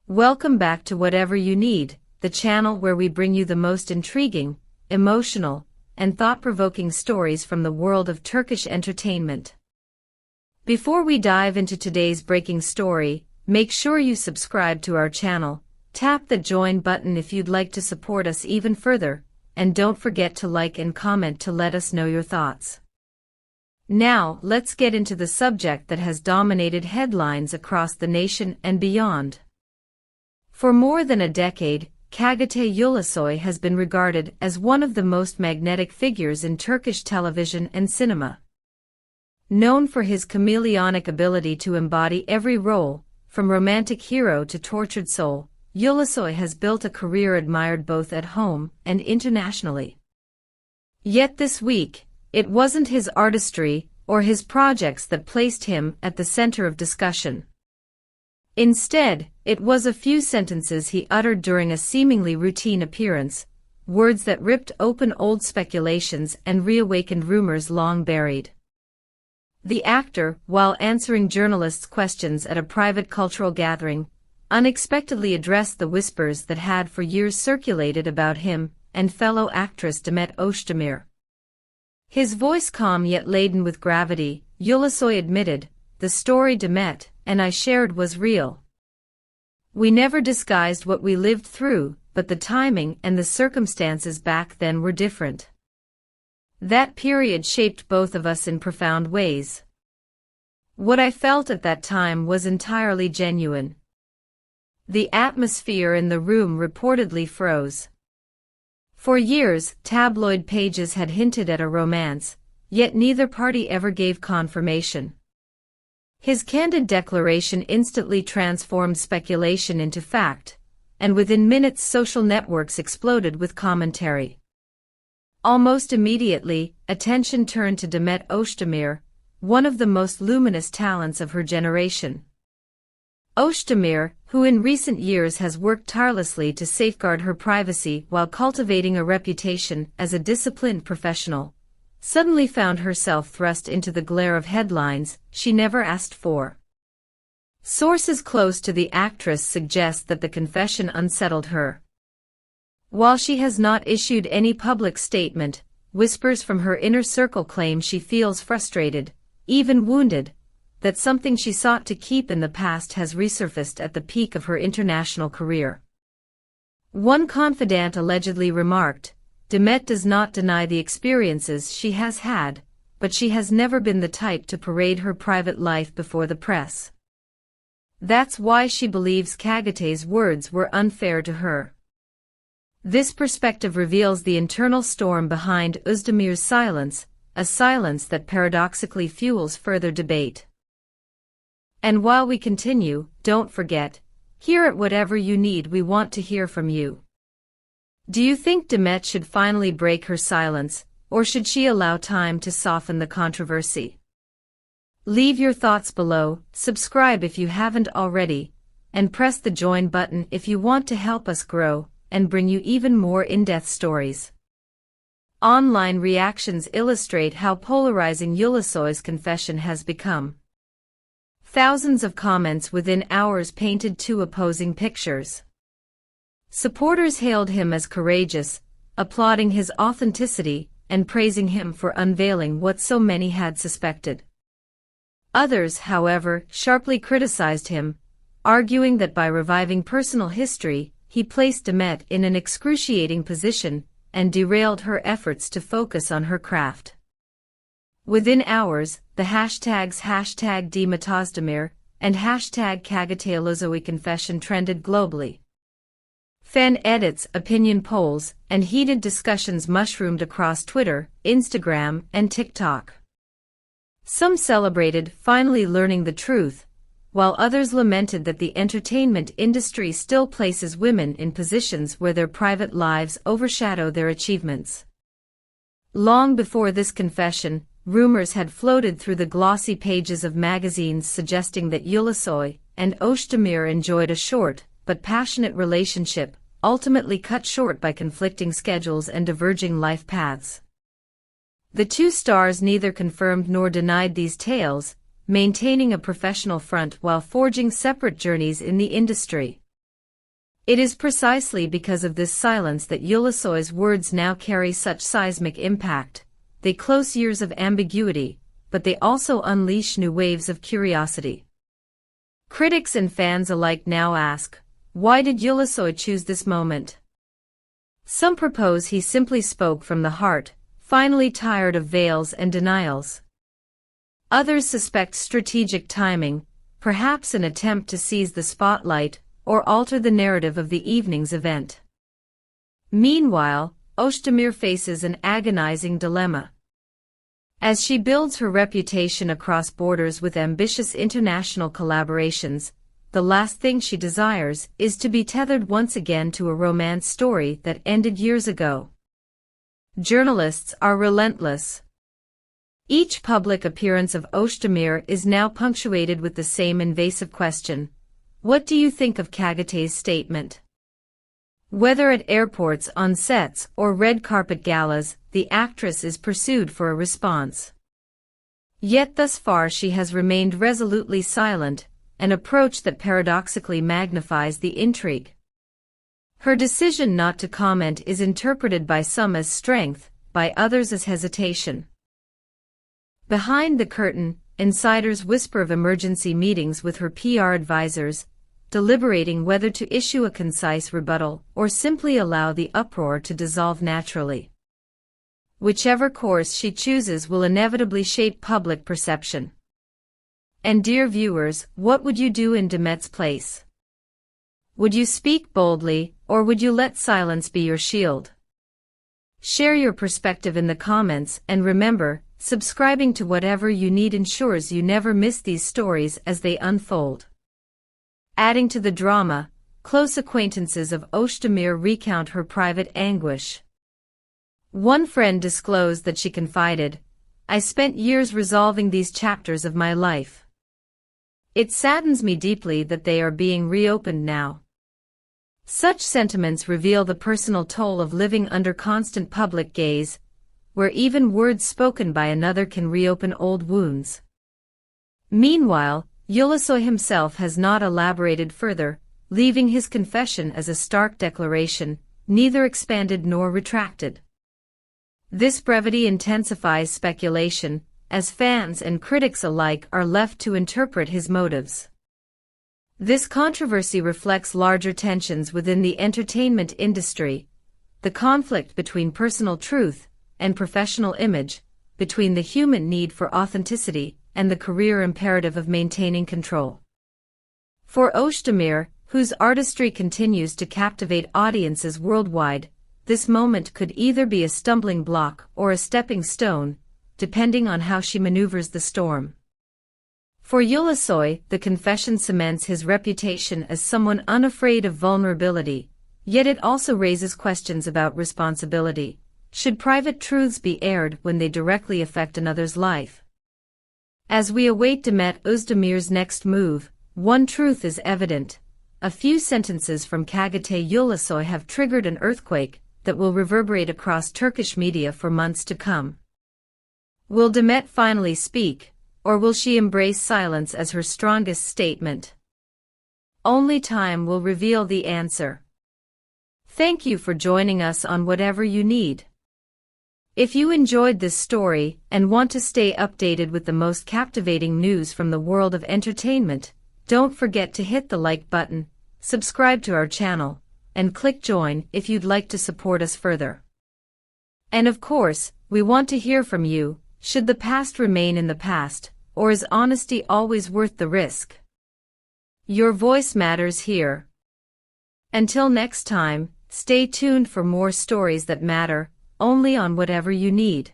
Welcome back to Whatever You Need, the channel where we bring you the most intriguing, emotional, and thought-provoking stories from the world of Turkish entertainment. Before we dive into today's breaking story, make sure you subscribe to our channel, tap the join button if you'd like to support us even further, and don't forget to like and comment to let us know your thoughts. Now, let's get into the subject that has dominated headlines across the nation and beyond. For more than a decade, Kagate Ulusoy has been regarded as one of the most magnetic figures in Turkish television and cinema. Known for his chameleonic ability to embody every role, from romantic hero to tortured soul, Ulusoy has built a career admired both at home and internationally. Yet this week, it wasn't his artistry or his projects that placed him at the center of discussion. Instead, it was a few sentences he uttered during a seemingly routine appearance, words that ripped open old speculations and reawakened rumors long buried. The actor, while answering journalists' questions at a private cultural gathering, unexpectedly addressed the whispers that had for years circulated about him and fellow actress Demet Özdemir. His voice calm yet laden with gravity, Ulusoy admitted, "The story Demet and I shared was real. We never disguised what we lived through, but the timing and the circumstances back then were different. That period shaped both of us in profound ways. What I felt at that time was entirely genuine." The atmosphere in the room reportedly froze. For years, tabloid pages had hinted at a romance, yet neither party ever gave confirmation. His candid declaration instantly transformed speculation into fact, and within minutes social networks exploded with commentary. Almost immediately, attention turned to Demet Özdemir, one of the most luminous talents of her generation. Özdemir, who in recent years has worked tirelessly to safeguard her privacy while cultivating a reputation as a disciplined professional, suddenly found herself thrust into the glare of headlines she never asked for. Sources close to the actress suggest that the confession unsettled her. While she has not issued any public statement, whispers from her inner circle claim she feels frustrated, even wounded, that something she sought to keep in the past has resurfaced at the peak of her international career. One confidant allegedly remarked, "Demet does not deny the experiences she has had, but she has never been the type to parade her private life before the press. That's why she believes Kagate's words were unfair to her." This perspective reveals the internal storm behind Özdemir's silence, a silence that paradoxically fuels further debate. And while we continue, don't forget, here at Whatever You Need we want to hear from you. Do you think Demet should finally break her silence, or should she allow time to soften the controversy? Leave your thoughts below, subscribe if you haven't already, and press the join button if you want to help us grow and bring you even more in-depth stories. Online reactions illustrate how polarizing Ulusoy's confession has become. Thousands of comments within hours painted two opposing pictures. Supporters hailed him as courageous, applauding his authenticity and praising him for unveiling what so many had suspected. Others, however, sharply criticized him, arguing that by reviving personal history, he placed Demet in an excruciating position and derailed her efforts to focus on her craft. Within hours, the hashtags #Demet Özdemir and #Kagate Ulusoy confession trended globally. Fan edits, opinion polls, and heated discussions mushroomed across Twitter, Instagram, and TikTok. Some celebrated finally learning the truth, while others lamented that the entertainment industry still places women in positions where their private lives overshadow their achievements. Long before this confession, rumors had floated through the glossy pages of magazines suggesting that Ulusoy and Özdemir enjoyed a short but passionate relationship, ultimately cut short by conflicting schedules and diverging life paths. The two stars neither confirmed nor denied these tales, maintaining a professional front while forging separate journeys in the industry. It is precisely because of this silence that Ulusoy's words now carry such seismic impact. They close years of ambiguity, but they also unleash new waves of curiosity. Critics and fans alike now ask, why did Ulusoy choose this moment? Some propose he simply spoke from the heart, finally tired of veils and denials. Others suspect strategic timing, perhaps an attempt to seize the spotlight or alter the narrative of the evening's event. Meanwhile, Özdemir faces an agonizing dilemma. As she builds her reputation across borders with ambitious international collaborations, the last thing she desires is to be tethered once again to a romance story that ended years ago. Journalists are relentless. Each public appearance of Özdemir is now punctuated with the same invasive question: what do you think of Kagate's statement? Whether at airports, on sets, or red carpet galas, the actress is pursued for a response. Yet thus far she has remained resolutely silent, an approach that paradoxically magnifies the intrigue. Her decision not to comment is interpreted by some as strength, by others as hesitation. Behind the curtain, insiders whisper of emergency meetings with her PR advisors, deliberating whether to issue a concise rebuttal or simply allow the uproar to dissolve naturally. Whichever course she chooses will inevitably shape public perception. And dear viewers, what would you do in Demet's place? Would you speak boldly, or would you let silence be your shield? Share your perspective in the comments, and remember, subscribing to Whatever You Need ensures you never miss these stories as they unfold. Adding to the drama, close acquaintances of Özdemir recount her private anguish. One friend disclosed that she confided, "I spent years resolving these chapters of my life. It saddens me deeply that they are being reopened now." Such sentiments reveal the personal toll of living under constant public gaze, where even words spoken by another can reopen old wounds. Meanwhile, Ulusoy himself has not elaborated further, leaving his confession as a stark declaration, neither expanded nor retracted. This brevity intensifies speculation, as fans and critics alike are left to interpret his motives. This controversy reflects larger tensions within the entertainment industry, the conflict between personal truth and professional image, between the human need for authenticity and the career imperative of maintaining control. For Özdemir, whose artistry continues to captivate audiences worldwide, this moment could either be a stumbling block or a stepping stone, depending on how she maneuvers the storm. For Ulusoy, the confession cements his reputation as someone unafraid of vulnerability, yet it also raises questions about responsibility. Should private truths be aired when they directly affect another's life? As we await Demet Özdemir's next move, one truth is evident. A few sentences from Kagate Ulusoy have triggered an earthquake that will reverberate across Turkish media for months to come. Will Demet finally speak, or will she embrace silence as her strongest statement? Only time will reveal the answer. Thank you for joining us on Whatever You Need. If you enjoyed this story and want to stay updated with the most captivating news from the world of entertainment, don't forget to hit the like button, subscribe to our channel, and click join if you'd like to support us further. And of course, we want to hear from you. Should the past remain in the past, or is honesty always worth the risk? Your voice matters here. Until next time, stay tuned for more stories that matter, only on Whatever You Need.